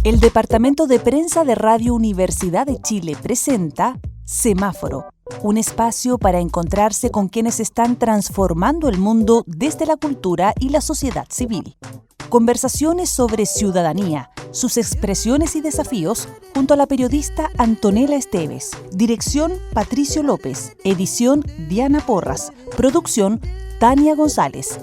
El Departamento de Prensa de Radio Universidad de Chile presenta Semáforo, un espacio para encontrarse con quienes están transformando el mundo desde la cultura y la sociedad civil. Conversaciones sobre ciudadanía, sus expresiones y desafíos, junto a la periodista Antonella Esteves. Dirección Patricio López. Edición Diana Porras. Producción Tania González.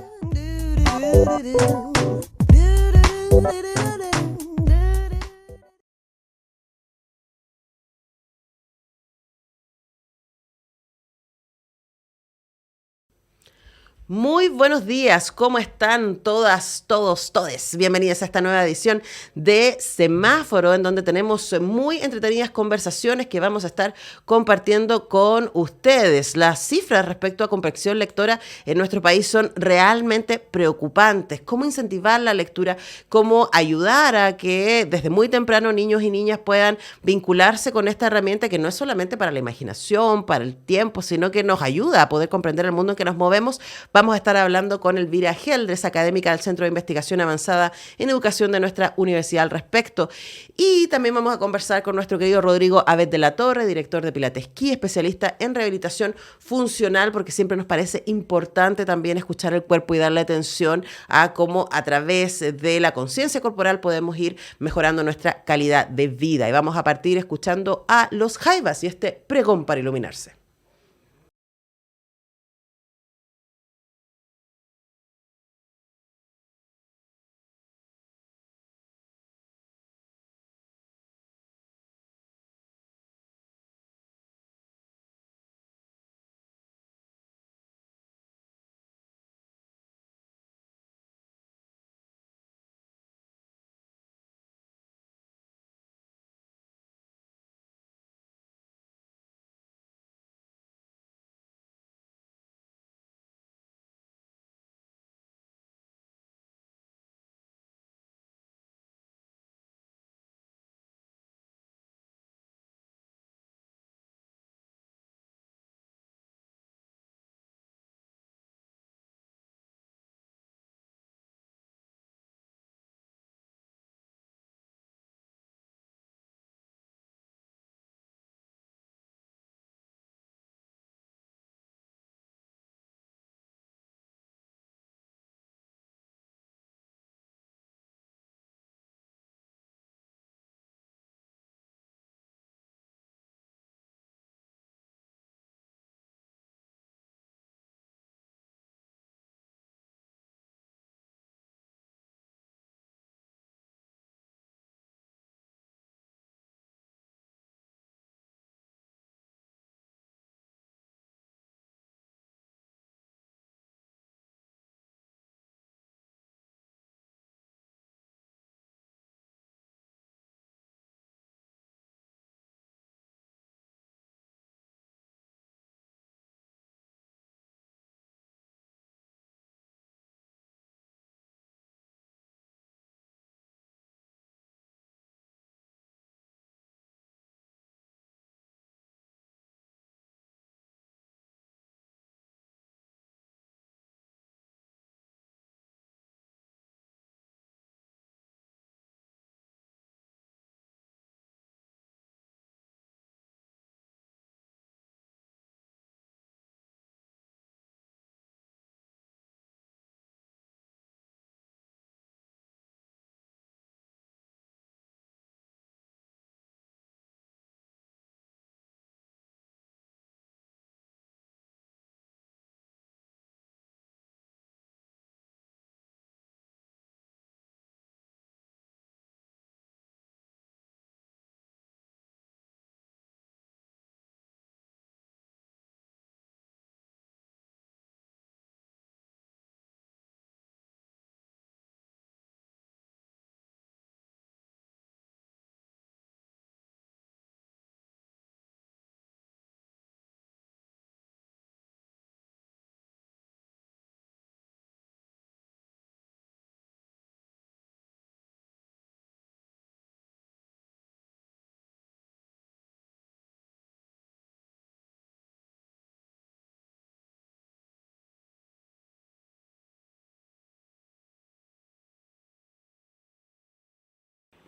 Muy buenos días, ¿cómo están todas, todos, todes? Bienvenidas a esta nueva edición de Semáforo, en donde tenemos muy entretenidas conversaciones que vamos a estar compartiendo con ustedes. Las cifras respecto a comprensión lectora en nuestro país son realmente preocupantes. ¿Cómo incentivar la lectura? ¿Cómo ayudar a que desde muy temprano niños y niñas puedan vincularse con esta herramienta que no es solamente para la imaginación, para el tiempo, sino que nos ayuda a poder comprender el mundo en que nos movemos? Vamos a estar hablando con Elvira Geldres, académica del Centro de Investigación Avanzada en Educación de nuestra universidad al respecto. Y también vamos a conversar con nuestro querido Rodrigo Abed de la Torre, director de Pilates Esquí, especialista en rehabilitación funcional, porque siempre nos parece importante también escuchar el cuerpo y darle atención a cómo a través de la conciencia corporal podemos ir mejorando nuestra calidad de vida. Y vamos a partir escuchando a Los Jaivas y este pregón para iluminarse.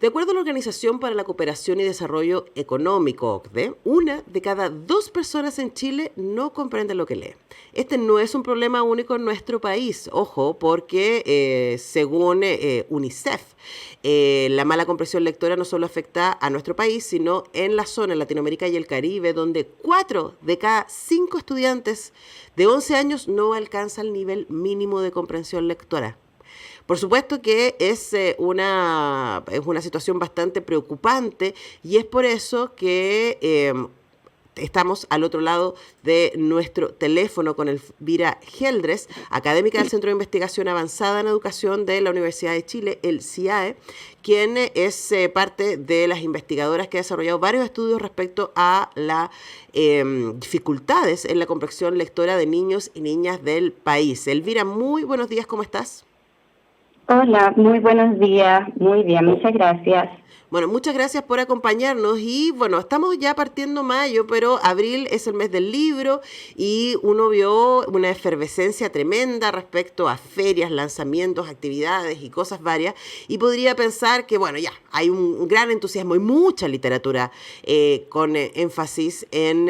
De acuerdo a la Organización para la Cooperación y Desarrollo Económico, OCDE, 1 de cada 2 personas en Chile no comprende lo que lee. Este no es un problema único en nuestro país, ojo, porque según UNICEF, la mala comprensión lectora no solo afecta a nuestro país, sino en la zona, en Latinoamérica y el Caribe, donde 4 de cada 5 estudiantes de 11 años no alcanzan el nivel mínimo de comprensión lectora. Por supuesto que es una situación bastante preocupante y es por eso que estamos al otro lado de nuestro teléfono con Elvira Geldres, académica del Centro de Investigación Avanzada en Educación de la Universidad de Chile, el CIAE, quien es parte de las investigadoras que ha desarrollado varios estudios respecto a las dificultades en la comprensión lectora de niños y niñas del país. Elvira, muy buenos días, ¿cómo estás? Hola, muy buenos días. Muy bien, muchas gracias. Bueno, muchas gracias por acompañarnos y bueno, estamos ya partiendo mayo, pero abril es el mes del libro y uno vio una efervescencia tremenda respecto a ferias, lanzamientos, actividades y cosas varias y podría pensar que bueno, ya hay un gran entusiasmo y mucha literatura con énfasis en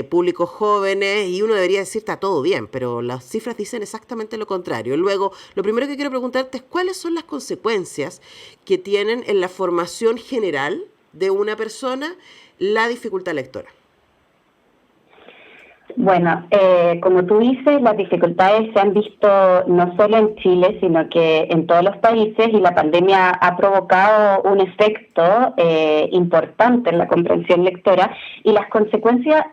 públicos jóvenes y uno debería decir está todo bien, pero las cifras dicen exactamente lo contrario. Luego, lo primero que quiero preguntarte es cuáles son las consecuencias que tienen en la formación general de una persona la dificultad lectora. Bueno, como tú dices, las dificultades se han visto no solo en Chile, sino que en todos los países y la pandemia ha provocado un efecto importante en la comprensión lectora y las consecuencias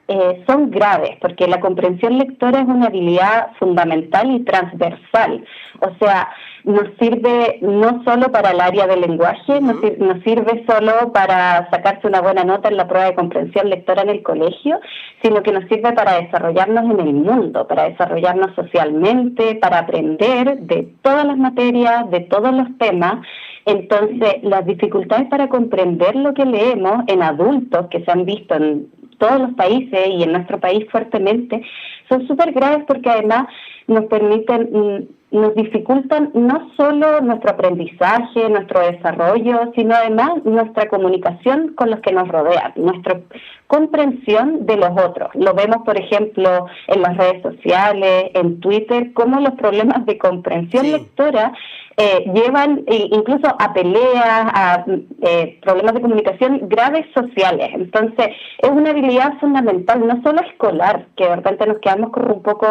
son graves porque la comprensión lectora es una habilidad fundamental y transversal, o sea, nos sirve no solo para el área del lenguaje, nos sirve solo para sacarse una buena nota en la prueba de comprensión lectora en el colegio, sino que nos sirve para desarrollarnos en el mundo, para desarrollarnos socialmente, para aprender de todas las materias, de todos los temas. Entonces, las dificultades para comprender lo que leemos en adultos, que se han visto en todos los países y en nuestro país fuertemente, son súper graves porque además nos dificultan no solo nuestro aprendizaje, nuestro desarrollo, sino además nuestra comunicación con los que nos rodean, nuestra comprensión de los otros. Lo vemos, por ejemplo, en las redes sociales, en Twitter, cómo los problemas de comprensión lectora llevan incluso a peleas, a problemas de comunicación graves sociales. Entonces, es una habilidad fundamental, no solo escolar, que de repente nos quedamos como un poco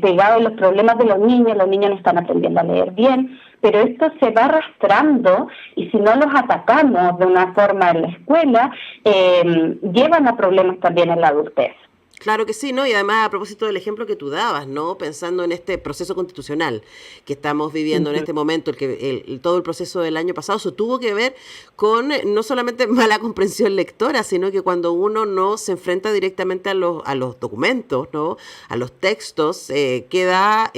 pegados en los problemas de los niños no están aprendiendo a leer bien, pero esto se va arrastrando y si no los atacamos de una forma en la escuela, llevan a problemas también en la adultez. Claro que sí, ¿no? Y además a propósito del ejemplo que tú dabas, ¿no? Pensando en este proceso constitucional que estamos viviendo en este momento, todo el proceso del año pasado, eso tuvo que ver con no solamente mala comprensión lectora, sino que cuando uno no se enfrenta directamente a los documentos, ¿no? A los textos, queda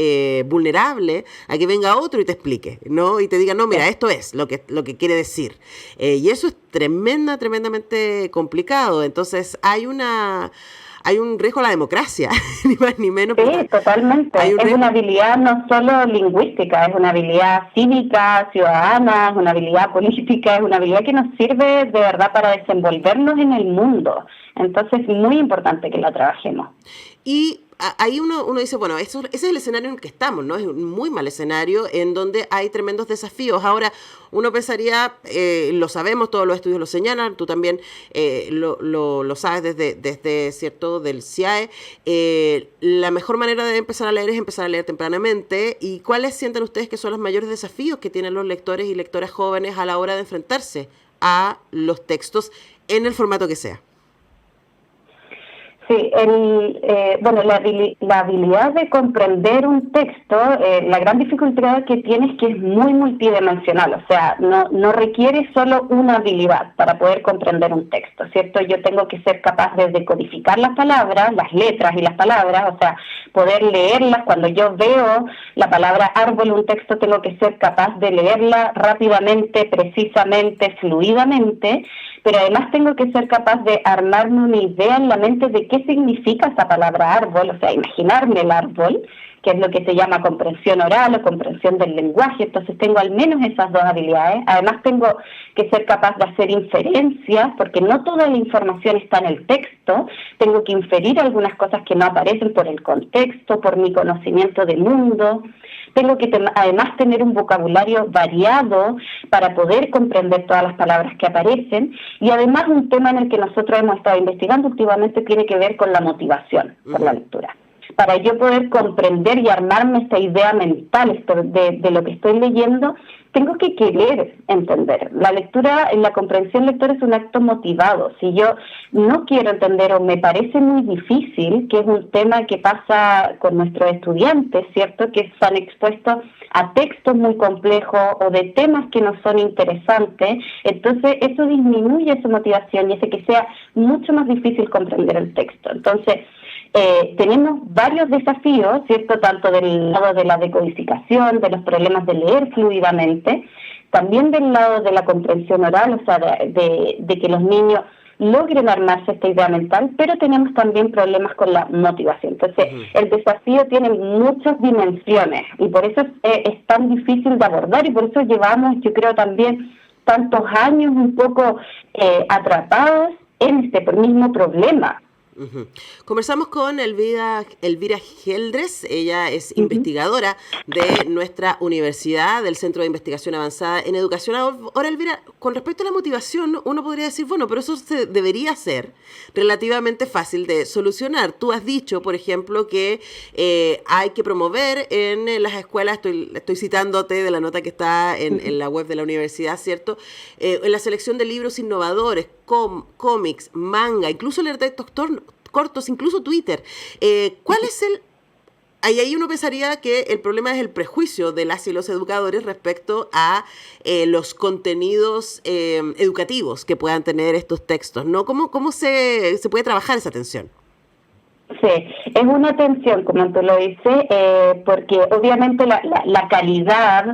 vulnerable a que venga otro y te explique, ¿no? Y te diga, no, mira, esto es lo que quiere decir. Y eso es tremendamente complicado. Entonces hay un riesgo a la democracia, ni más ni menos. Sí, totalmente. Es una habilidad no solo lingüística, es una habilidad cívica, ciudadana, es una habilidad política, es una habilidad que nos sirve de verdad para desenvolvernos en el mundo. Entonces es muy importante que la trabajemos. Y ahí uno dice, bueno, ese es el escenario en el que estamos, ¿no? Es un muy mal escenario en donde hay tremendos desafíos. Ahora, uno pensaría, lo sabemos, todos los estudios lo señalan, tú también lo sabes desde cierto, del CIAE, la mejor manera de empezar a leer es empezar a leer tempranamente. ¿Y cuáles sienten ustedes que son los mayores desafíos que tienen los lectores y lectoras jóvenes a la hora de enfrentarse a los textos en el formato que sea? Sí, la habilidad de comprender un texto, la gran dificultad que tiene es que es muy multidimensional, o sea, no requiere solo una habilidad para poder comprender un texto, ¿cierto? Yo tengo que ser capaz de decodificar las palabras, las letras y las palabras, o sea, poder leerlas. Cuando yo veo la palabra árbol en un texto, tengo que ser capaz de leerla rápidamente, precisamente, fluidamente, pero además tengo que ser capaz de armarme una idea en la mente de qué significa esa palabra árbol, o sea, imaginarme el árbol, que es lo que se llama comprensión oral o comprensión del lenguaje. Entonces tengo al menos esas dos habilidades. Además tengo que ser capaz de hacer inferencias, porque no toda la información está en el texto. Tengo que inferir algunas cosas que no aparecen por el contexto, por mi conocimiento del mundo. Tengo que además tener un vocabulario variado para poder comprender todas las palabras que aparecen. Y además un tema en el que nosotros hemos estado investigando últimamente tiene que ver con la motivación por la lectura. Para yo poder comprender y armarme esta idea mental de lo que estoy leyendo, tengo que querer entender. La lectura, la comprensión lectora es un acto motivado. Si yo no quiero entender o me parece muy difícil, que es un tema que pasa con nuestros estudiantes, ¿cierto? Que están expuestos a textos muy complejos o de temas que no son interesantes, entonces eso disminuye su motivación y hace que sea mucho más difícil comprender el texto. Entonces, tenemos varios desafíos, ¿cierto? Tanto del lado de la decodificación, de los problemas de leer fluidamente, también del lado de la comprensión oral, o sea, de que los niños logren armarse esta idea mental, pero tenemos también problemas con la motivación. Entonces, el desafío tiene muchas dimensiones y por eso es tan difícil de abordar y por eso llevamos, yo creo, también tantos años un poco atrapados en este mismo problema. Conversamos con Elvira Geldres. Ella es investigadora de nuestra universidad, del Centro de Investigación Avanzada en Educación. Ahora, Elvira, con respecto a la motivación, uno podría decir, bueno, pero eso debería ser relativamente fácil de solucionar. Tú has dicho, por ejemplo, que hay que promover en las escuelas, estoy citándote de la nota que está en la web de la universidad, ¿cierto? En la selección de libros innovadores, cómics, manga, incluso leer textos cortos, incluso Twitter. ¿Cuál es ahí uno pensaría que el problema es el prejuicio de las y los educadores respecto a los contenidos educativos que puedan tener estos textos, ¿no? ¿Cómo se puede trabajar esa tensión? Sí, es una tensión, como tú lo dices, porque obviamente la calidad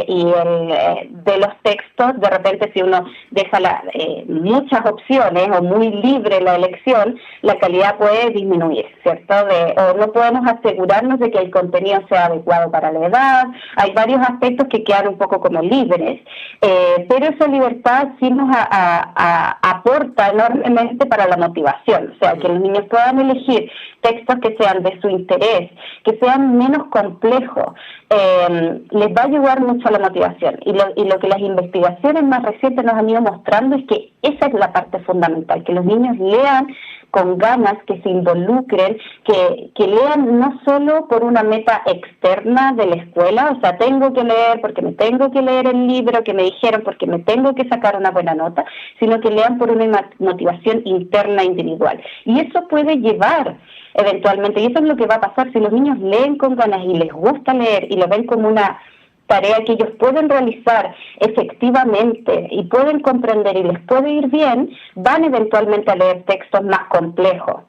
de los textos, de repente si uno deja muchas opciones o muy libre la elección, la calidad puede disminuir, ¿cierto? O no podemos asegurarnos de que el contenido sea adecuado para la edad. Hay varios aspectos que quedan un poco como libres, pero esa libertad sí nos aporta enormemente para la motivación, o sea, que los niños puedan elegir textos que sean de su interés, que sean menos complejos, les va a ayudar mucho a la motivación. Y lo que las investigaciones más recientes nos han ido mostrando es que esa es la parte fundamental, que los niños lean con ganas, que se involucren, que lean no solo por una meta externa de la escuela, o sea, tengo que leer porque me tengo que leer el libro que me dijeron porque me tengo que sacar una buena nota, sino que lean por una motivación interna individual. Y eso puede llevar eventualmente, y eso es lo que va a pasar si los niños leen con ganas y les gusta leer y lo ven como una tarea que ellos pueden realizar efectivamente y pueden comprender y les puede ir bien, van eventualmente a leer textos más complejos.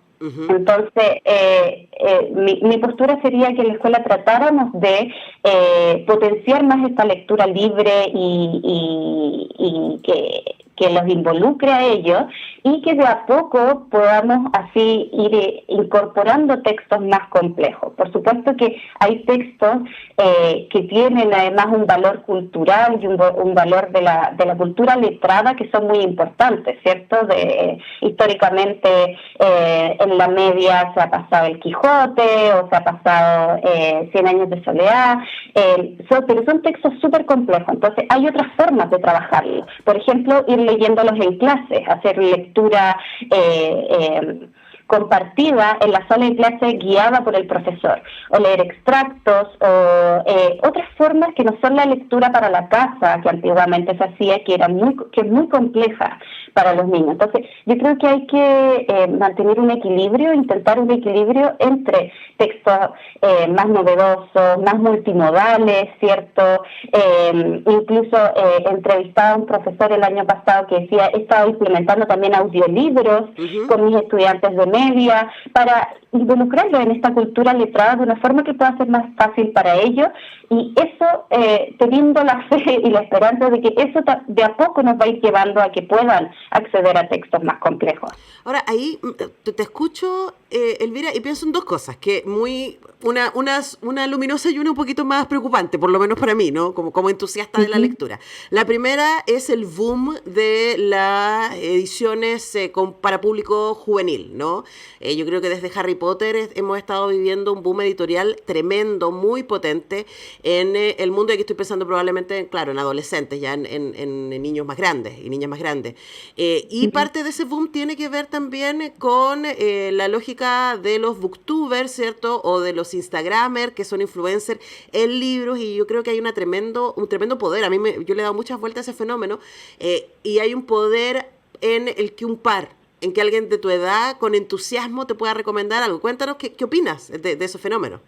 Entonces, mi postura sería que en la escuela tratáramos de potenciar más esta lectura libre y que los involucre a ellos y que de a poco podamos así ir incorporando textos más complejos. Por supuesto que hay textos que tienen además un valor cultural y un valor de la cultura letrada que son muy importantes, ¿cierto? Históricamente en la media se ha pasado el Quijote o se ha pasado 100 años de soledad, pero son textos súper complejos, entonces hay otras formas de trabajarlo. Por ejemplo, ir leyéndolos en clases, hacer lectura compartida en la sala de clase guiada por el profesor, o leer extractos, o otras formas que no son la lectura para la casa, que antiguamente se hacía, que es muy compleja para los niños. Entonces, yo creo que hay que mantener un equilibrio, intentar un equilibrio entre textos más novedosos, más multimodales, ¿cierto? Incluso entrevistaba a un profesor el año pasado que decía, he estado implementando también audiolibros con mis estudiantes de media para involucrarlos en esta cultura letrada de una forma que pueda ser más fácil para ellos, y eso teniendo la fe y la esperanza de que eso de a poco nos va a ir llevando a que puedan acceder a textos más complejos. Ahora, ahí te escucho, Elvira, y pienso en dos cosas, que una luminosa y una un poquito más preocupante, por lo menos para mí, ¿no? Como entusiasta de la lectura. La primera es el boom de las ediciones para público juvenil, ¿no? Yo creo que desde Harry Potter hemos estado viviendo un boom editorial tremendo, muy potente en el mundo, y aquí estoy pensando probablemente, claro, en adolescentes, ya en niños más grandes y niñas más grandes. Y parte de ese boom tiene que ver también con la lógica de los booktubers, ¿cierto? O de los instagramers, que son influencers en libros, y yo creo que hay un tremendo poder. A mí yo le he dado muchas vueltas a ese fenómeno, y hay un poder en el que en que alguien de tu edad con entusiasmo te pueda recomendar algo. Cuéntanos qué opinas de ese fenómeno.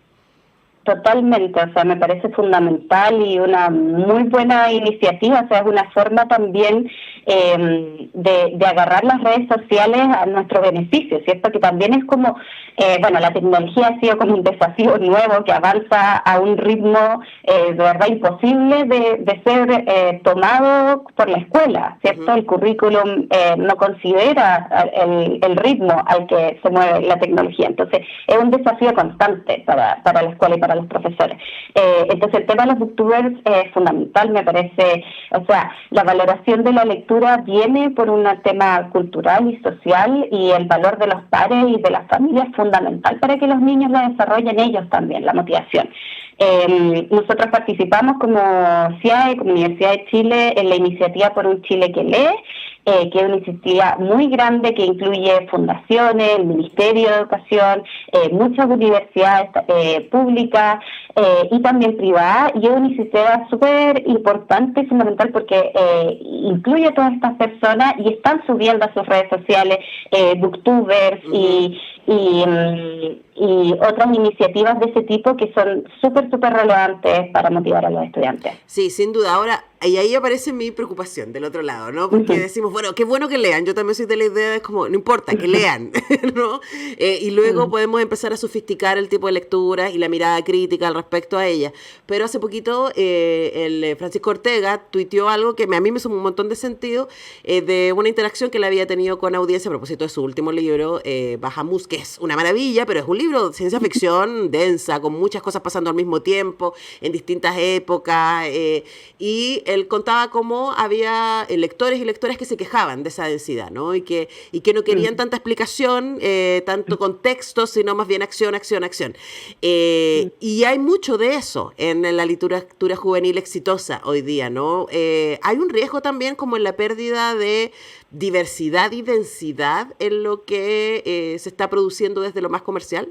Totalmente, o sea, me parece fundamental y una muy buena iniciativa, o sea, es una forma también de agarrar las redes sociales a nuestro beneficio, ¿cierto? Que también es como, la tecnología ha sido como un desafío nuevo que avanza a un ritmo de verdad imposible de ser tomado por la escuela, ¿cierto? Uh-huh. El currículum no considera el ritmo al que se mueve la tecnología, entonces es un desafío constante para la escuela y para los profesores. Entonces el tema de los booktubers es fundamental, me parece, o sea, la valoración de la lectura viene por un tema cultural y social, y el valor de los pares y de las familias es fundamental para que los niños la desarrollen ellos también, la motivación. Nosotros participamos como CIAE, como Universidad de Chile, en la iniciativa Por un Chile que lee, que es una iniciativa muy grande que incluye fundaciones, el Ministerio de Educación, muchas universidades públicas y también privadas, y es una iniciativa súper importante y fundamental porque incluye a todas estas personas y están subiendo a sus redes sociales booktubers y otras iniciativas de ese tipo que son súper relevantes para motivar a los estudiantes. Sí, sin duda. Ahora, y ahí aparece mi preocupación del otro lado, ¿no? Porque decimos, bueno, qué bueno que lean. Yo también soy de la idea, es como, no importa, que lean, ¿no? Y luego podemos empezar a sofisticar el tipo de lectura y la mirada crítica al respecto a ella. Pero hace poquito el Francisco Ortega tuiteó algo que a mí me hizo un montón de sentido, de una interacción que él había tenido con audiencia a propósito de su último libro, Bahamut, que es una maravilla, pero es un libro de ciencia ficción densa, con muchas cosas pasando al mismo tiempo, en distintas épocas, y él contaba cómo había lectores y lectoras que se quejaban de esa densidad, ¿no? Y que no querían tanta explicación, tanto contexto, sino más bien acción. Y hay mucho de eso en la literatura juvenil exitosa hoy día, ¿no? Hay un riesgo también como en la pérdida de diversidad y densidad en lo que se está produciendo desde lo más comercial.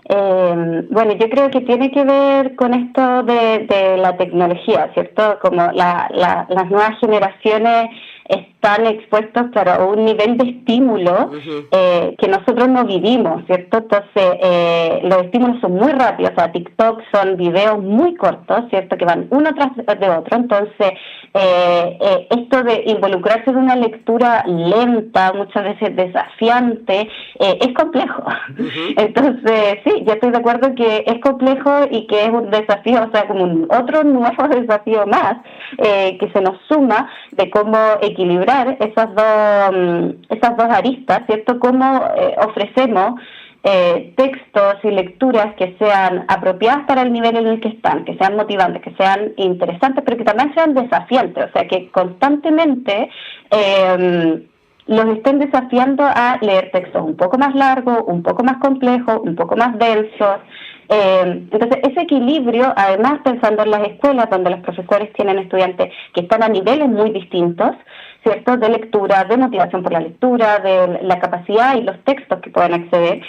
Yo creo que tiene que ver con esto de la tecnología, ¿cierto? Como las nuevas generaciones están expuestos a un nivel de estímulo que nosotros no vivimos, ¿cierto? Entonces, los estímulos son muy rápidos, o sea, TikTok son videos muy cortos, ¿cierto? Que van uno tras de otro, entonces, esto de involucrarse en una lectura lenta, muchas veces desafiante, es complejo. Entonces, sí, yo estoy de acuerdo que es complejo y que es un desafío, o sea, como otro nuevo desafío más, que se nos suma de cómo equilibrar esas dos aristas, ¿cierto? Cómo ofrecemos textos y lecturas que sean apropiadas para el nivel en el que están, que sean motivantes, que sean interesantes, pero que también sean desafiantes, o sea, que constantemente los estén desafiando a leer textos un poco más largos, un poco más complejos, un poco más densos. Entonces, ese equilibrio, además pensando en las escuelas donde los profesores tienen estudiantes que están a niveles muy distintos, ¿cierto? De lectura, de motivación por la lectura, de la capacidad y los textos que pueden acceder,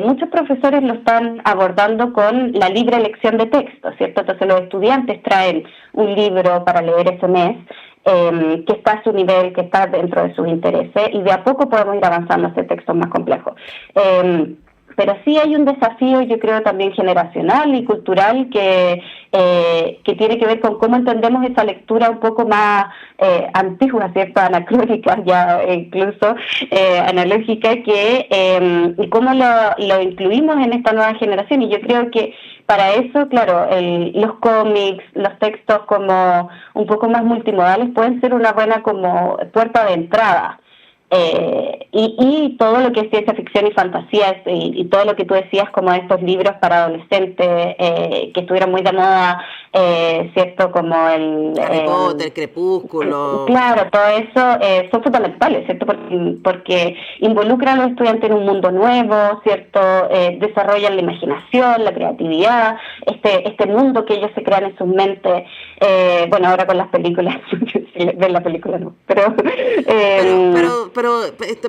muchos profesores lo están abordando con la libre elección de textos, ¿cierto? Entonces, los estudiantes traen un libro para leer ese mes, que está a su nivel, que está dentro de sus intereses, y de a poco podemos ir avanzando hacia textos más complejos. Pero sí hay un desafío, yo creo, también generacional y cultural que tiene que ver con cómo entendemos esa lectura un poco más antigua, ¿cierto? Anacrónica, ya incluso analógica, y cómo lo incluimos en esta nueva generación. Y yo creo que para eso, claro, los cómics, los textos como un poco más multimodales pueden ser una buena como puerta de entrada. Y todo lo que es ciencia ficción y fantasía y todo lo que tú decías como estos libros para adolescentes que estuvieron muy de moda, ¿cierto? Como Harry Potter, Crepúsculo. claro, todo eso son fundamentales, ¿cierto? Porque involucran a los estudiantes en un mundo nuevo, ¿cierto? Desarrollan la imaginación, la creatividad, este mundo que ellos se crean en sus mentes. Bueno, ahora con las películas, ven la película, no, pero...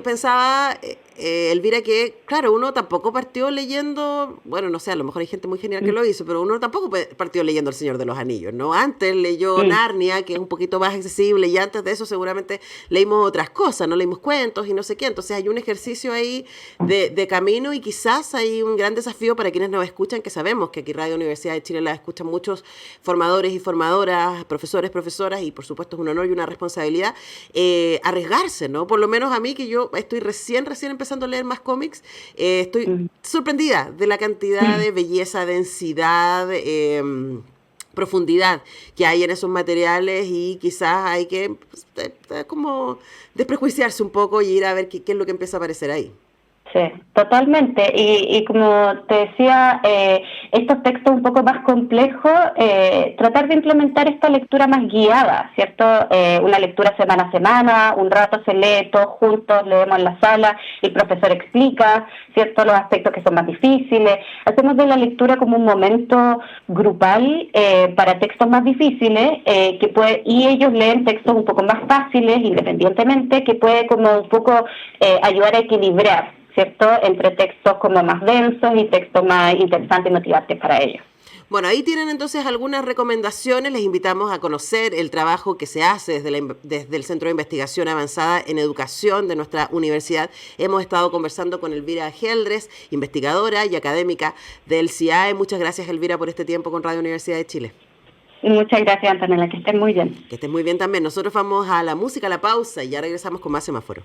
Pensaba, Elvira, que, claro, uno tampoco partió leyendo, bueno, no sé, a lo mejor hay gente muy genial que lo hizo, pero uno tampoco partió leyendo El Señor de los Anillos, ¿no? Antes leyó Narnia, que es un poquito más accesible, y antes de eso seguramente leímos otras cosas, no leímos cuentos y no sé qué, entonces hay un ejercicio ahí de camino y quizás hay un gran desafío para quienes nos escuchan, que sabemos que aquí Radio Universidad de Chile la escuchan muchos formadores y formadoras, profesores, profesoras, y por supuesto es un honor y una responsabilidad arriesgarse, ¿no? Por lo menos a mí, que yo estoy recién empezando a leer más cómics, estoy sorprendida de la cantidad de belleza, densidad, profundidad que hay en esos materiales, y quizás hay que como desprejuiciarse un poco y ir a ver qué es lo que empieza a aparecer ahí. Sí, totalmente. Y como te decía, estos textos un poco más complejos, tratar de implementar esta lectura más guiada, ¿cierto? Una lectura semana a semana, un rato se lee todos juntos, leemos en la sala, el profesor explica, ¿cierto? Los aspectos que son más difíciles. Hacemos de la lectura como un momento grupal para textos más difíciles, y ellos leen textos un poco más fáciles, independientemente, que puede como un poco ayudar a equilibrar, ¿cierto? Entre textos como más densos y textos más interesantes y motivantes para ellos. Bueno, ahí tienen entonces algunas recomendaciones. Les invitamos a conocer el trabajo que se hace desde el Centro de Investigación Avanzada en Educación de nuestra universidad. Hemos estado conversando con Elvira Geldres, investigadora y académica del CIAE. Muchas gracias, Elvira, por este tiempo con Radio Universidad de Chile. Y muchas gracias, Antonella, que estén muy bien. Que estén muy bien también. Nosotros vamos a la música, a la pausa, y ya regresamos con más Semáforo.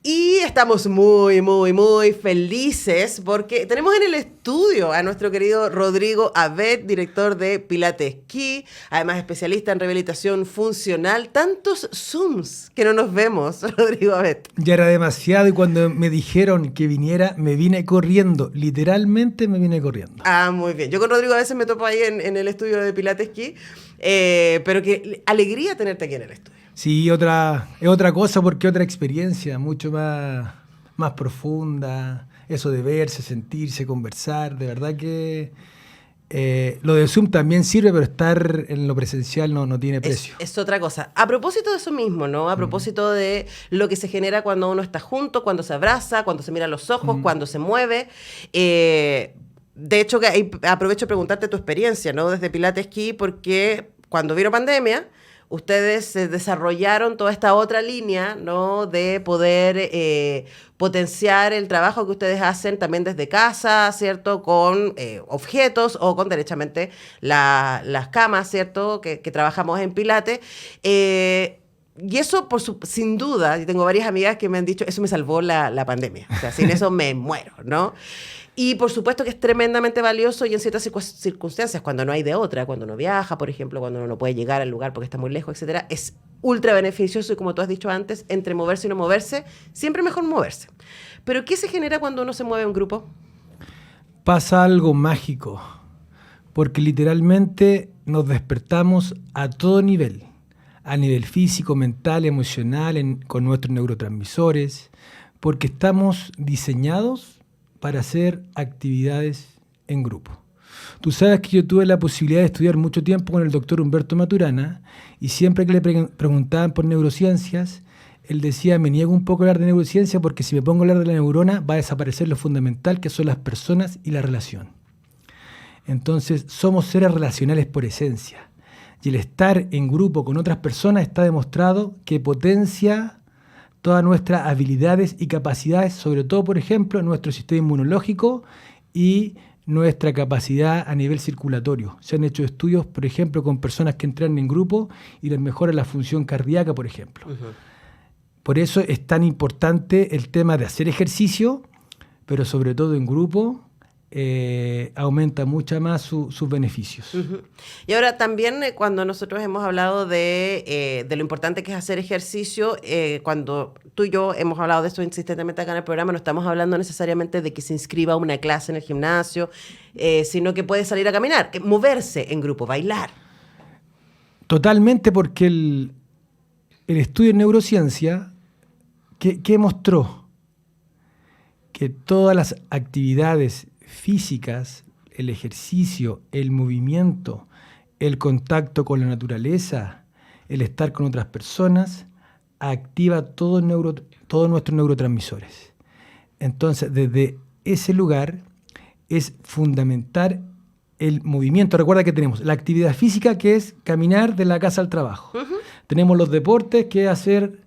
Y estamos muy, muy, muy felices porque tenemos en el estudio a nuestro querido Rodrigo Abet, director de Pilates Ki, además especialista en rehabilitación funcional. Tantos Zooms que no nos vemos, Rodrigo Abet. Ya era demasiado y cuando me dijeron que viniera, me vine corriendo. Literalmente me vine corriendo. Ah, muy bien. Yo con Rodrigo a veces me topo ahí en el estudio de Pilates Ki, pero qué alegría tenerte aquí en el estudio. Sí, es otra cosa porque otra experiencia, mucho más profunda, eso de verse, sentirse, conversar, de verdad que lo de Zoom también sirve, pero estar en lo presencial no tiene precio. Es otra cosa. A propósito de eso mismo, ¿no? A propósito de lo que se genera cuando uno está junto, cuando se abraza, cuando se mira a los ojos, cuando se mueve. De hecho, que ahí aprovecho de preguntarte tu experiencia, ¿no? Desde Pilates Ki, porque cuando vino pandemia, ustedes desarrollaron toda esta otra línea, ¿no? De poder potenciar el trabajo que ustedes hacen también desde casa, ¿cierto? Con objetos o con derechamente las camas, ¿cierto? Que trabajamos en Pilates. Y eso, sin duda, y tengo varias amigas que me han dicho, eso me salvó la pandemia. O sea, sin eso me muero, ¿no? Y por supuesto que es tremendamente valioso y en ciertas circunstancias, cuando no hay de otra, cuando uno viaja, por ejemplo, cuando uno no puede llegar al lugar porque está muy lejos, etcétera, es ultra beneficioso y como tú has dicho antes, entre moverse y no moverse, siempre mejor moverse. Pero ¿qué se genera cuando uno se mueve en grupo? Pasa algo mágico, porque literalmente nos despertamos a todo nivel, a nivel físico, mental, emocional, con nuestros neurotransmisores, porque estamos diseñados para hacer actividades en grupo. Tú sabes que yo tuve la posibilidad de estudiar mucho tiempo con el doctor Humberto Maturana y siempre que le preguntaban por neurociencias, él decía, me niego un poco a hablar de neurociencia porque si me pongo a hablar de la neurona va a desaparecer lo fundamental que son las personas y la relación. Entonces, somos seres relacionales por esencia y el estar en grupo con otras personas está demostrado que potencia todas nuestras habilidades y capacidades, sobre todo, por ejemplo, nuestro sistema inmunológico y nuestra capacidad a nivel circulatorio. Se han hecho estudios, por ejemplo, con personas que entrenan en grupo y les mejora la función cardíaca, por ejemplo. Uh-huh. Por eso es tan importante el tema de hacer ejercicio, pero sobre todo en grupo, aumenta mucho más sus beneficios. Uh-huh. Y ahora también cuando nosotros hemos hablado de lo importante que es hacer ejercicio, cuando tú y yo hemos hablado de esto insistentemente acá en el programa, no estamos hablando necesariamente de que se inscriba a una clase en el gimnasio, sino que puede salir a caminar, que moverse en grupo, bailar. Totalmente, porque el estudio en neurociencia, ¿qué mostró? Que todas las actividades físicas, el ejercicio, el movimiento, el contacto con la naturaleza, el estar con otras personas, activa todos nuestros neurotransmisores. Entonces, desde ese lugar es fundamental el movimiento. Recuerda que tenemos la actividad física, que es caminar de la casa al trabajo. Uh-huh. Tenemos los deportes, que es hacer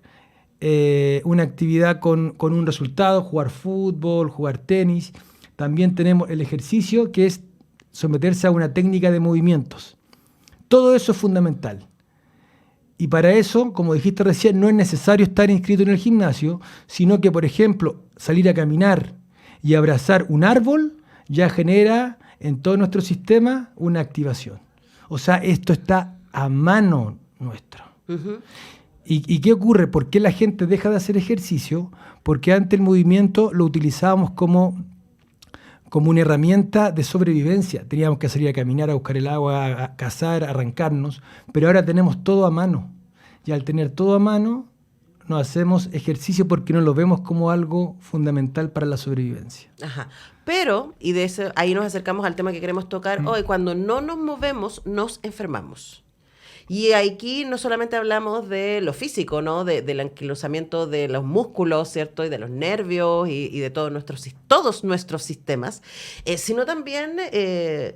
una actividad con un resultado, jugar fútbol, jugar tenis. También tenemos el ejercicio, que es someterse a una técnica de movimientos. Todo eso es fundamental. Y para eso, como dijiste recién, no es necesario estar inscrito en el gimnasio, sino que, por ejemplo, salir a caminar y abrazar un árbol ya genera en todo nuestro sistema una activación. O sea, esto está a mano nuestro. Uh-huh. ¿Y qué ocurre? ¿Por qué la gente deja de hacer ejercicio? Porque antes el movimiento lo utilizábamos como una herramienta de sobrevivencia. Teníamos que salir a caminar, a buscar el agua, a cazar, a arrancarnos, pero ahora tenemos todo a mano. Y al tener todo a mano, no hacemos ejercicio porque no lo vemos como algo fundamental para la sobrevivencia. Ajá. Pero, y de eso, ahí nos acercamos al tema que queremos tocar hoy, cuando no nos movemos, nos enfermamos. Y aquí no solamente hablamos de lo físico, ¿no? Del anquilosamiento de los músculos, ¿cierto? Y de los nervios y de todos nuestros sistemas, sino también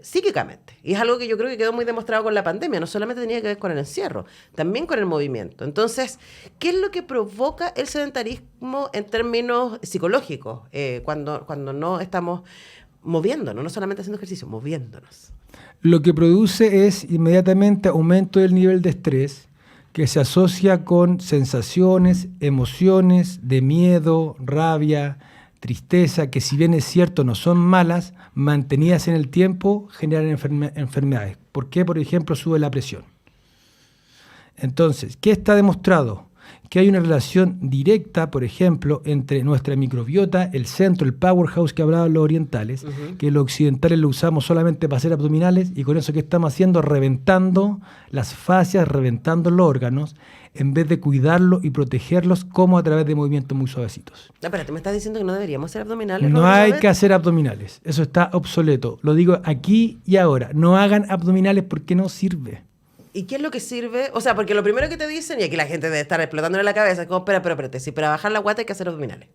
psíquicamente. Y es algo que yo creo que quedó muy demostrado con la pandemia. No solamente tenía que ver con el encierro, también con el movimiento. Entonces, ¿qué es lo que provoca el sedentarismo en términos psicológicos cuando no estamos moviéndonos, no solamente haciendo ejercicio, moviéndonos? Lo que produce es inmediatamente aumento del nivel de estrés, que se asocia con sensaciones, emociones de miedo, rabia, tristeza, que si bien es cierto no son malas, mantenidas en el tiempo generan enfermedades. ¿Por qué? Por ejemplo, sube la presión. Entonces, ¿qué está demostrado? Que hay una relación directa, por ejemplo, entre nuestra microbiota, el centro, el powerhouse que hablaban los orientales, que los occidentales lo usamos solamente para hacer abdominales, y con eso que estamos haciendo, reventando las fascias, reventando los órganos, en vez de cuidarlos y protegerlos como a través de movimientos muy suavecitos. No, pero tú me estás diciendo que no deberíamos hacer abdominales. No hay que hacer abdominales, eso está obsoleto. Lo digo aquí y ahora, no hagan abdominales porque no sirve. ¿Y qué es lo que sirve? O sea, porque lo primero que te dicen, y aquí la gente debe estar explotándole la cabeza, es como, espérate, si para bajar la guata hay que hacer abdominales.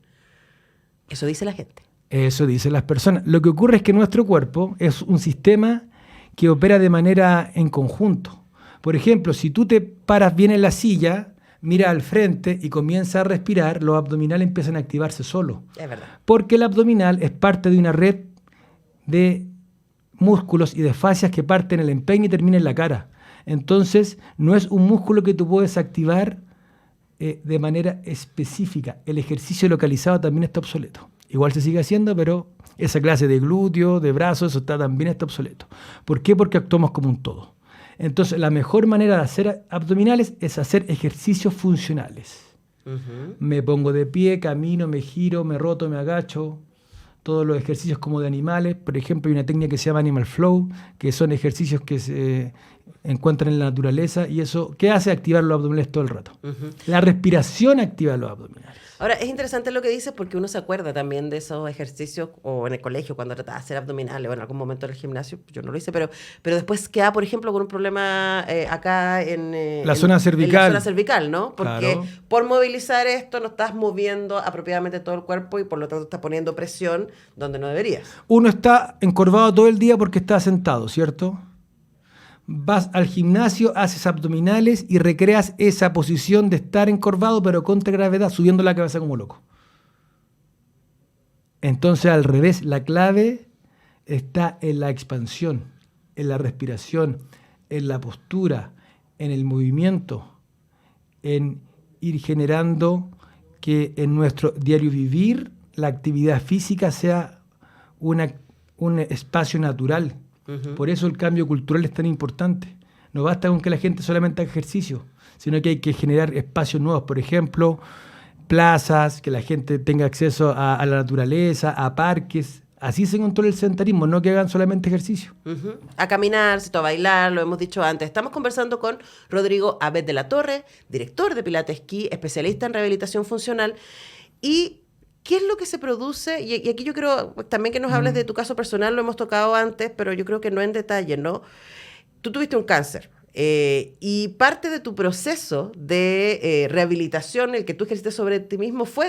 Eso dice la gente. Eso dicen las personas. Lo que ocurre es que nuestro cuerpo es un sistema que opera de manera en conjunto. Por ejemplo, si tú te paras bien en la silla, mira al frente y comienzas a respirar, los abdominales empiezan a activarse solos. Es verdad. Porque el abdominal es parte de una red de músculos y de fascias que parten en el empeine y terminan en la cara. Entonces, no es un músculo que tú puedes activar de manera específica. El ejercicio localizado también está obsoleto. Igual se sigue haciendo, pero esa clase de glúteo, de brazos, eso también está obsoleto. ¿Por qué? Porque actuamos como un todo. Entonces, la mejor manera de hacer abdominales es hacer ejercicios funcionales. Me pongo de pie, camino, me giro, me roto, me agacho. Todos los ejercicios como de animales. Por ejemplo, hay una técnica que se llama Animal Flow, que son ejercicios que se encuentran en la naturaleza, y eso, ¿qué hace? Activar los abdominales todo el rato. La respiración activa los abdominales. Ahora, es interesante lo que dices porque uno se acuerda también de esos ejercicios, o en el colegio cuando trataba de hacer abdominales, o en algún momento en el gimnasio, yo no lo hice, pero después queda, por ejemplo, con un problema acá en la zona cervical. En la zona cervical, ¿no? Porque claro, por movilizar esto no estás moviendo apropiadamente todo el cuerpo y por lo tanto estás poniendo presión donde no deberías. Uno está encorvado todo el día porque está sentado, ¿cierto? Vas al gimnasio, haces abdominales y recreas esa posición de estar encorvado pero contra gravedad, subiendo la cabeza como loco. Entonces, al revés, la clave está en la expansión, en la respiración, en la postura, en el movimiento, en ir generando que en nuestro diario vivir la actividad física sea un espacio natural. Por eso el cambio cultural es tan importante. No basta con que la gente solamente haga ejercicio, sino que hay que generar espacios nuevos. Por ejemplo, plazas, que la gente tenga acceso a la naturaleza, a parques. Así se controla el sedentarismo, no que hagan solamente ejercicio. A caminar, a bailar, lo hemos dicho antes. Estamos conversando con Rodrigo Abet de la Torre, director de Pilates Esquí, especialista en rehabilitación funcional. Y ¿qué es lo que se produce? Y aquí yo creo también que nos hables de tu caso personal, lo hemos tocado antes, pero yo creo que no en detalle, ¿no? Tú tuviste un cáncer y parte de tu proceso de rehabilitación, el que tú ejerciste sobre ti mismo, fue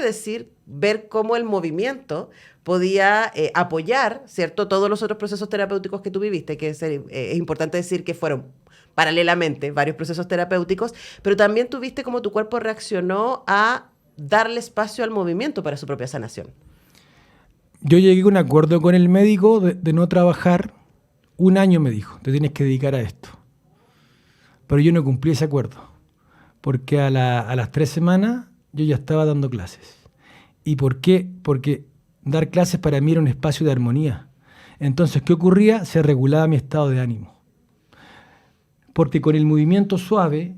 ver cómo el movimiento podía apoyar, ¿cierto?, todos los otros procesos terapéuticos que tú viviste, que es importante decir que fueron paralelamente varios procesos terapéuticos, pero también tuviste cómo tu cuerpo reaccionó a darle espacio al movimiento para su propia sanación. Yo llegué a un acuerdo con el médico de no trabajar. 1 año me dijo, te tienes que dedicar a esto. Pero yo no cumplí ese acuerdo, porque a las 3 semanas yo ya estaba dando clases. ¿Y por qué? Porque dar clases para mí era un espacio de armonía. Entonces, ¿qué ocurría? Se regulaba mi estado de ánimo. Porque con el movimiento suave,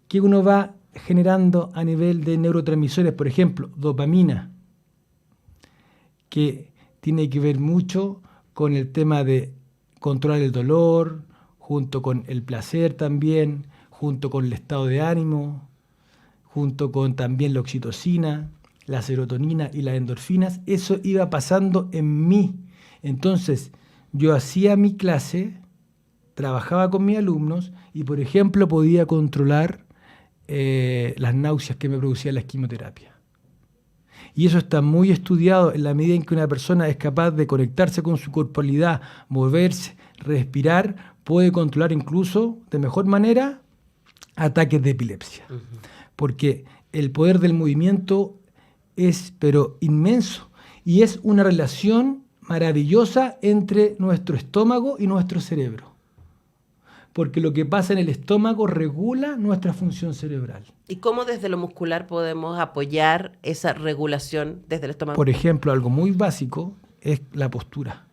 que uno va generando a nivel de neurotransmisores, por ejemplo, dopamina, que tiene que ver mucho con el tema de controlar el dolor, junto con el placer también, junto con el estado de ánimo, junto con también la oxitocina, la serotonina y las endorfinas. Eso iba pasando en mí. Entonces, yo hacía mi clase, trabajaba con mis alumnos y, por ejemplo, podía controlar las náuseas que me producía la quimioterapia. Y eso está muy estudiado en la medida en que una persona es capaz de conectarse con su corporalidad, moverse, respirar, puede controlar incluso de mejor manera ataques de epilepsia. Porque el poder del movimiento es pero inmenso y es una relación maravillosa entre nuestro estómago y nuestro cerebro. porque lo que pasa en el estómago regula nuestra función cerebral. ¿Y cómo desde lo muscular podemos apoyar esa regulación desde el estómago? Por ejemplo, algo muy básico es la postura.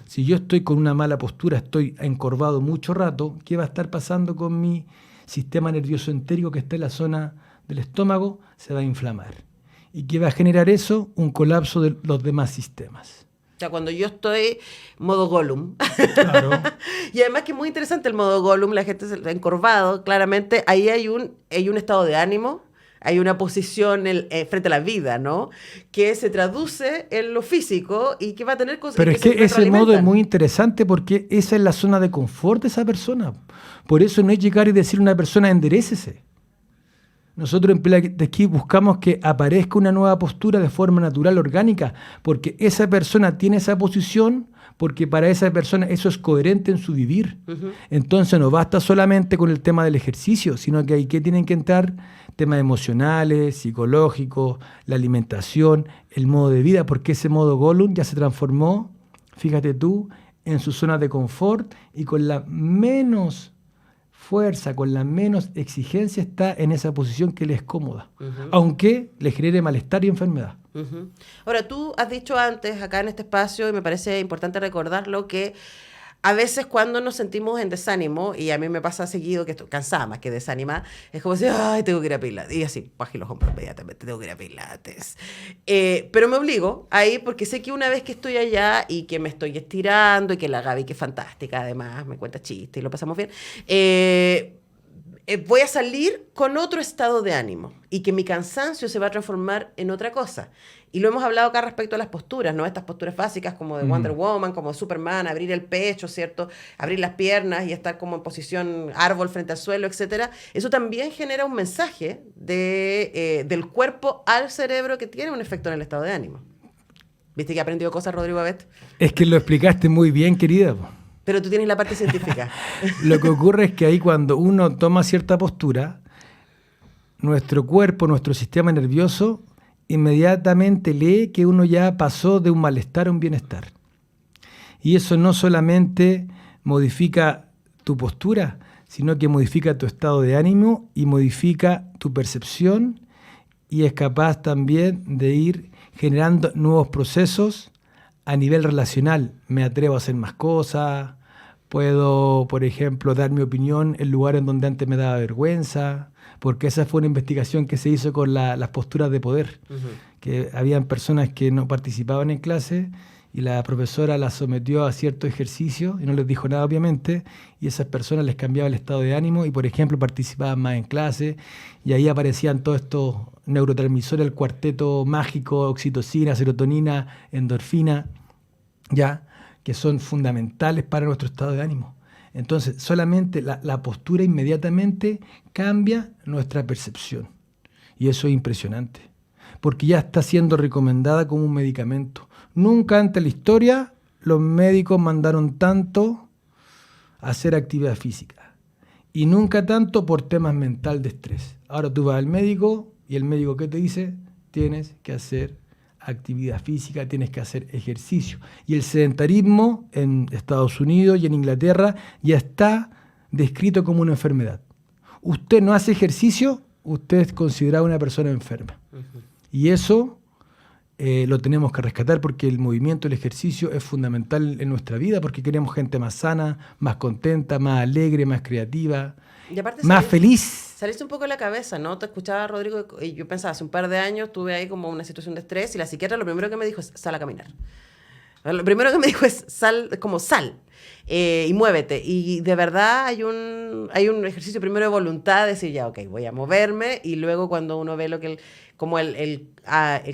Si yo estoy con una mala postura, estoy encorvado mucho rato, ¿qué va a estar pasando con mi sistema nervioso entérico que está en la zona del estómago? Se va a inflamar. ¿Y qué va a generar eso? Un colapso de los demás sistemas. O sea, cuando yo estoy modo Gollum. Claro. Y además que es muy interesante el modo Gollum, la gente se encorvado, claramente, ahí hay un estado de ánimo, hay una posición frente a la vida, ¿no? Que se traduce en lo físico y que va a tener cosas. Pero es que ese modo es muy interesante porque esa es la zona de confort de esa persona. Por eso no es llegar y decir a una persona enderécese. Nosotros en Pelea de Esquí buscamos que aparezca una nueva postura de forma natural, orgánica, porque esa persona tiene esa posición, porque para esa persona eso es coherente en su vivir. Uh-huh. Entonces no basta solamente con el tema del ejercicio, sino que ahí que tienen que entrar temas emocionales, psicológicos, la alimentación, el modo de vida, porque ese modo Gollum ya se transformó, fíjate tú, en su zona de confort y con la menos fuerza, con la menos exigencia está en esa posición que le es cómoda, uh-huh, aunque le genere malestar y enfermedad. Uh-huh. Ahora, tú has dicho antes acá en este espacio, y me parece importante recordarlo, que a veces cuando nos sentimos en desánimo, y a mí me pasa seguido que estoy cansada más que desanimada, es como decir, ay, tengo que ir a Pilates. Y así, bajé los hombros inmediatamente, tengo que ir a Pilates. Pero me obligo a ir porque sé que una vez que estoy allá y que me estoy estirando y que la Gaby, que es fantástica, además, me cuenta chistes y lo pasamos bien, voy a salir con otro estado de ánimo y que mi cansancio se va a transformar en otra cosa. Y lo hemos hablado acá respecto a las posturas, ¿no? Estas posturas básicas como de Wonder Woman, como Superman, abrir el pecho, ¿cierto? Abrir las piernas y estar como en posición árbol frente al suelo, etcétera. Eso también genera un mensaje del cuerpo al cerebro que tiene un efecto en el estado de ánimo. ¿Viste que ha aprendido cosas, Rodrigo Abet? Es que lo explicaste muy bien, querida. Pero tú tienes la parte científica. Lo que ocurre es que ahí cuando uno toma cierta postura, nuestro cuerpo, nuestro sistema nervioso, inmediatamente lee que uno ya pasó de un malestar a un bienestar. Y eso no solamente modifica tu postura, sino que modifica tu estado de ánimo y modifica tu percepción y es capaz también de ir generando nuevos procesos a nivel relacional. Me atrevo a hacer más cosas, puedo, por ejemplo, dar mi opinión en lugares en donde antes me daba vergüenza, porque esa fue una investigación que se hizo con las posturas de poder, uh-huh, que habían personas que no participaban en clase y la profesora las sometió a cierto ejercicio y no les dijo nada, obviamente, y esas personas les cambiaba el estado de ánimo y, por ejemplo, participaban más en clase y ahí aparecían todos estos neurotransmisores, el cuarteto mágico, oxitocina, serotonina, endorfina, ya, que son fundamentales para nuestro estado de ánimo. Entonces, solamente la postura inmediatamente cambia nuestra percepción. Y eso es impresionante, porque ya está siendo recomendada como un medicamento. Nunca antes en la historia los médicos mandaron tanto a hacer actividad física. Y nunca tanto por temas mental de estrés. Ahora tú vas al médico y el médico, ¿qué te dice? Tienes que hacer actividad física, tienes que hacer ejercicio. Y el sedentarismo en Estados Unidos y en Inglaterra ya está descrito como una enfermedad. Usted no hace ejercicio, usted es considerado una persona enferma. Uh-huh. Y eso lo tenemos que rescatar porque el movimiento, el ejercicio es fundamental en nuestra vida porque queremos gente más sana, más contenta, más alegre, más creativa, más feliz. Saliste un poco de la cabeza, ¿no? Te escuchaba, Rodrigo, y yo pensaba, hace un par de años tuve ahí como una situación de estrés y la psiquiatra lo primero que me dijo es, sal a caminar. Lo primero que me dijo es, sal y muévete. Y de verdad hay un ejercicio primero de voluntad, de decir, ya, ok, voy a moverme, y luego cuando uno ve cómo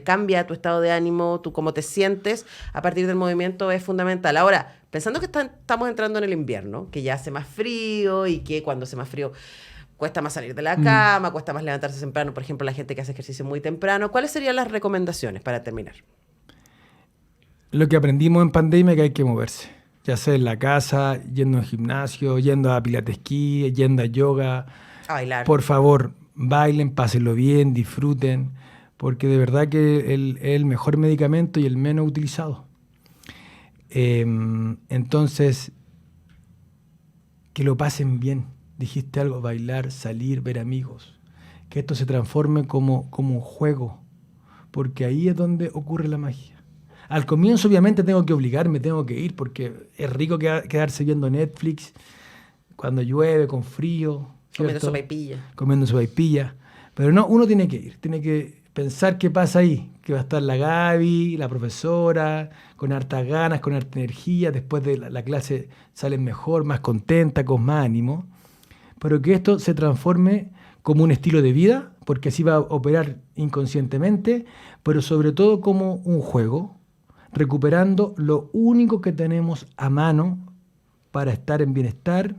cambia tu estado de ánimo, tú cómo te sientes, a partir del movimiento es fundamental. Ahora, pensando que estamos entrando en el invierno, que ya hace más frío y que cuando hace más frío cuesta más salir de la cama, cuesta más levantarse temprano, por ejemplo, la gente que hace ejercicio muy temprano. ¿Cuáles serían las recomendaciones para terminar? Lo que aprendimos en pandemia es que hay que moverse, ya sea en la casa, yendo al gimnasio, yendo a Pilates Esquí, yendo a yoga. A bailar. Por favor, bailen, pásenlo bien, disfruten, porque de verdad que es el mejor medicamento y el menos utilizado. Entonces, que lo pasen bien. Dijiste algo, bailar, salir, ver amigos. Que esto se transforme como un juego, porque ahí es donde ocurre la magia. Al comienzo obviamente tengo que obligarme, tengo que ir, porque es rico quedarse viendo Netflix cuando llueve, con frío. ¿Cierto? Comiendo sopaipilla. Pero no, uno tiene que ir, tiene que pensar qué pasa ahí, que va a estar la Gaby, la profesora, con hartas ganas, con harta energía, después de la clase salen mejor, más contenta, con más ánimo, pero que esto se transforme como un estilo de vida, porque así va a operar inconscientemente, pero sobre todo como un juego, recuperando lo único que tenemos a mano para estar en bienestar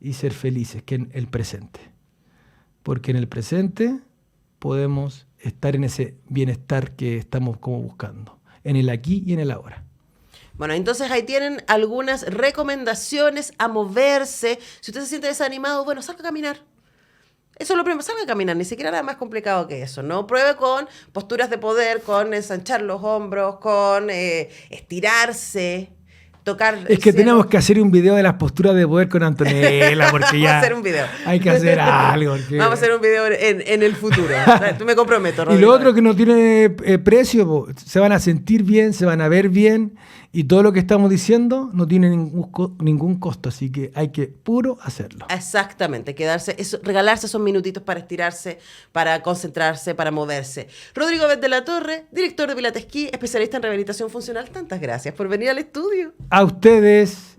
y ser felices, que es el presente. Porque en el presente podemos estar en ese bienestar que estamos como buscando, en el aquí y en el ahora. Bueno, entonces ahí tienen algunas recomendaciones a moverse. Si usted se siente desanimado, bueno, salga a caminar. Eso es lo primero, salga a caminar, ni siquiera nada más complicado que eso, ¿no? Pruebe con posturas de poder, con ensanchar los hombros, con estirarse, tocar. Es que tenemos que hacer un video de las posturas de poder con Antonella, porque ya. Vamos a hacer un video. Hay que hacer algo. Vamos a hacer un video en el futuro. Tú me comprometo, Rodrigo. Y lo otro que no tiene precio, se van a sentir bien, se van a ver bien, y todo lo que estamos diciendo no tiene ningún costo, así que hay que puro hacerlo. Exactamente, regalarse esos minutitos para estirarse, para concentrarse, para moverse. Rodrigo Bet de la Torre, director de Pilates Ki, especialista en rehabilitación funcional. Tantas gracias por venir al estudio. A ustedes.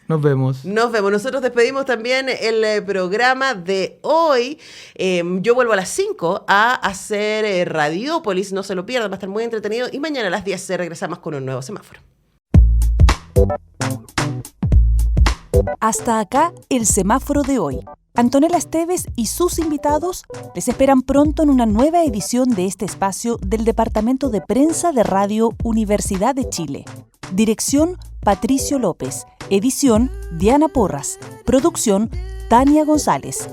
Nos vemos. Nosotros despedimos también el programa de hoy. Yo vuelvo a las 5 a hacer Radiópolis. No se lo pierdan, va a estar muy entretenido. Y mañana a las 10 regresamos con un nuevo semáforo. Hasta acá el semáforo de hoy. Antonella Esteves y sus invitados les esperan pronto en una nueva edición de este espacio del Departamento de Prensa de Radio Universidad de Chile. Dirección, Patricio López. Edición, Diana Porras. Producción, Tania González.